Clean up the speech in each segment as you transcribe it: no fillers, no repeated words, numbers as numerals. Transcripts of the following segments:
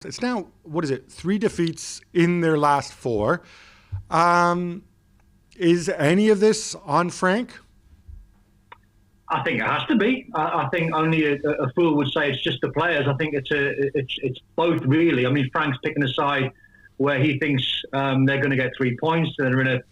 It's now, what is it, 3 defeats in their last 4. Is any of this on Frank? I think it has to be. I think only a fool would say it's just the players. I think it's both, really. I mean, Frank's picking a side where he thinks they're going to get 3 points. They're in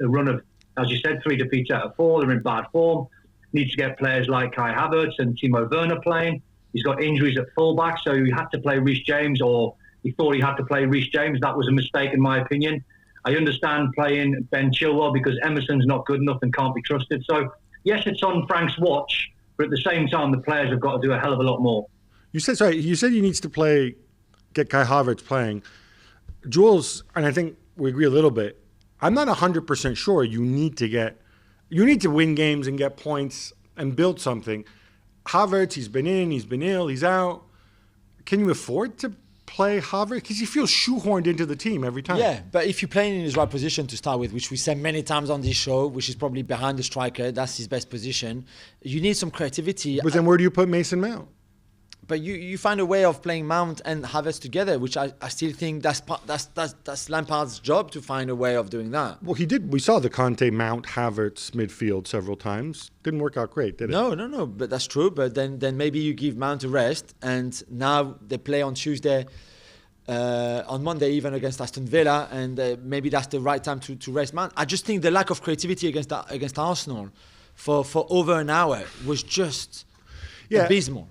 a run of, as you said, 3 defeats out of 4. They're in bad form. Needs to get players like Kai Havertz and Timo Werner playing. He's got injuries at fullback, so he had to play Reece James, or he thought he had to play Reece James. That was a mistake, in my opinion. I understand playing Ben Chilwell because Emerson's not good enough and can't be trusted. So, yes, it's on Frank's watch, but at the same time, the players have got to do a hell of a lot more. You said he needs to get Kai Havertz playing. Juls, and I think we agree a little bit, I'm not 100% sure you need to win games and get points and build something. Havertz, he's been in, he's been ill, he's out. Can you afford to play Havertz? Because he feels shoehorned into the team every time. Yeah, but if you're playing in his right position to start with, which we said many times on this show, which is probably behind the striker, that's his best position, you need some creativity. But then where do you put Mason Mount? But you find a way of playing Mount and Havertz together, which I still think that's Lampard's job, to find a way of doing that. Well, he did. We saw the Conte Mount Havertz midfield several times. Didn't work out great, did it? No. But that's true. But then maybe you give Mount a rest, and now they play on Tuesday, on Monday even against Aston Villa, and maybe that's the right time to rest Mount. I just think the lack of creativity against Arsenal for over an hour was just. Yeah, abysmal.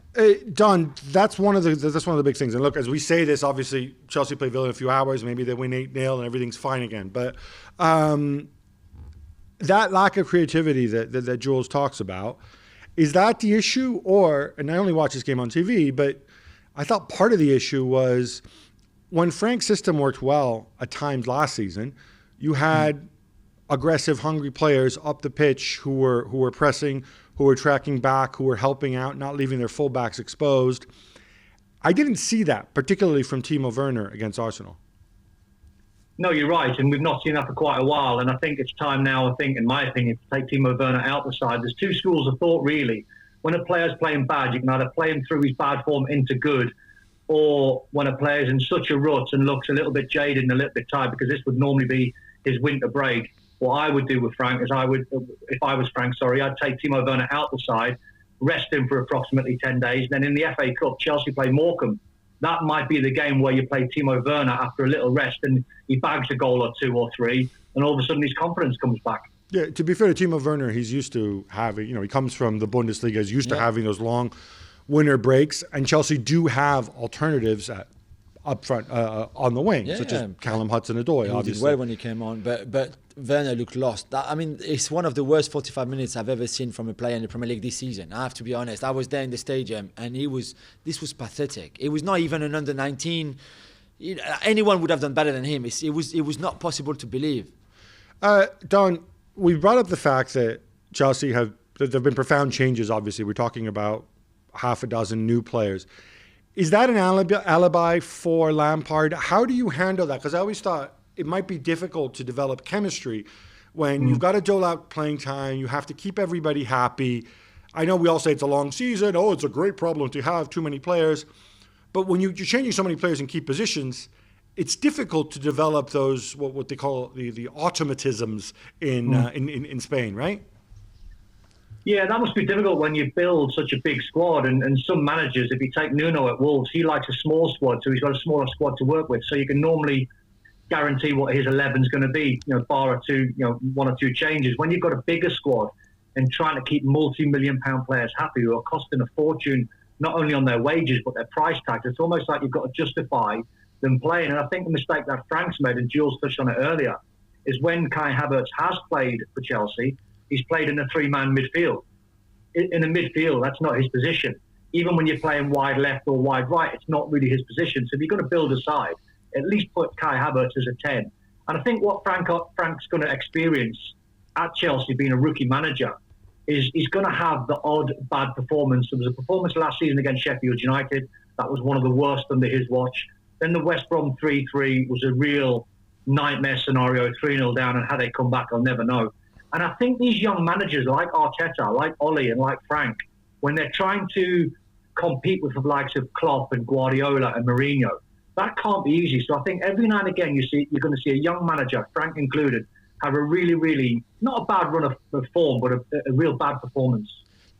Don, that's one of the big things. And look, as we say this, obviously Chelsea play Villa in a few hours. Maybe they win 8-0 and everything's fine again. But that lack of creativity that Jules talks about, is that the issue? And I only watch this game on TV, but I thought part of the issue was when Frank's system worked well at times last season, you had aggressive, hungry players up the pitch who were pressing, who were tracking back, who were helping out, not leaving their fullbacks exposed. I didn't see that, particularly from Timo Werner against Arsenal. No, you're right, and we've not seen that for quite a while. And I think it's time now, in my opinion, to take Timo Werner out the side. There's 2 schools of thought, really. When a player's playing bad, you can either play him through his bad form into good, or when a player's in such a rut and looks a little bit jaded and a little bit tired, because this would normally be his winter break. What I would do with Frank is if I was Frank, I'd take Timo Werner out the side, rest him for approximately 10 days. Then in the FA Cup, Chelsea play Morecambe. That might be the game where you play Timo Werner after a little rest and he bags a goal or 2 or 3, and all of a sudden his confidence comes back. Yeah, to be fair to Timo Werner, he's used to having, he comes from the Bundesliga, he's used to having those long winter breaks, and Chelsea do have alternatives up front on the wing, such as Callum Hudson-Odoi, obviously. He did well when he came on, but Werner looked lost. It's one of the worst 45 minutes I've ever seen from a player in the Premier League this season. I have to be honest. I was there in the stadium, and this was pathetic. It was not even an under-19. Anyone would have done better than him. It was not possible to believe. Don, we brought up the fact that Chelsea there have been profound changes, obviously. We're talking about half a dozen new players. Is that an alibi for Lampard? How do you handle that? Because I always thought it might be difficult to develop chemistry when you've got to dole out playing time. You have to keep everybody happy. I know we all say it's a long season. Oh, it's a great problem to have too many players. But when you're changing so many players in key positions, it's difficult to develop those, what they call the automatisms in Spain, right? Yeah, that must be difficult when you build such a big squad. And some managers, if you take Nuno at Wolves, he likes a small squad, so he's got a smaller squad to work with. So you can normally guarantee what his 11 is going to be, bar 1 or 2 changes. When you've got a bigger squad and trying to keep multi-million-pound players happy who are costing a fortune, not only on their wages but their price tags, it's almost like you've got to justify them playing. And I think the mistake that Frank's made, and Jules touched on it earlier, is when Kai Havertz has played for Chelsea, he's played in a 3-man midfield. In a midfield, that's not his position. Even when you're playing wide left or wide right, it's not really his position. So if you're going to build a side, at least put Kai Havertz as a 10. And I think what Frank's going to experience at Chelsea, being a rookie manager, is he's going to have the odd bad performance. There was a performance last season against Sheffield United. That was one of the worst under his watch. Then the West Brom 3-3 was a real nightmare scenario, 3-0 down, and how they come back, I'll never know. And I think these young managers like Arteta, like Ole and like Frank, when they're trying to compete with the likes of Klopp and Guardiola and Mourinho, That can't be easy. So I think every now and again you're going to see a young manager, Frank included, have a really, really, not a bad run of form, but a real bad performance.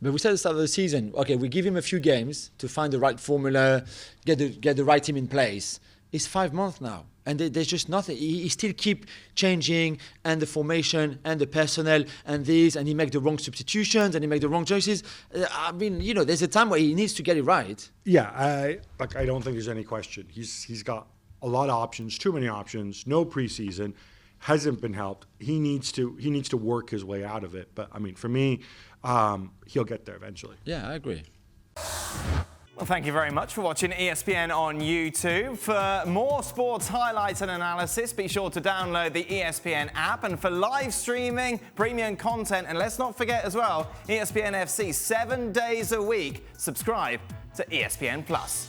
But we said at the start of the season, okay, we give him a few games to find the right formula, get the right team in place. It's 5 months now, and there's just nothing. He still keep changing, and the formation, and the personnel, and this, and he make the wrong substitutions, and he make the wrong choices. I mean, there's a time where he needs to get it right. Yeah, I don't think there's any question. He's got a lot of options, too many options, no preseason, hasn't been helped. He needs to work his way out of it. But I mean, for me, he'll get there eventually. Yeah, I agree. Well, thank you very much for watching ESPN on YouTube. For more sports highlights and analysis, be sure to download the ESPN app. And for live streaming, premium content, and let's not forget as well, ESPN FC 7 days a week. Subscribe to ESPN Plus.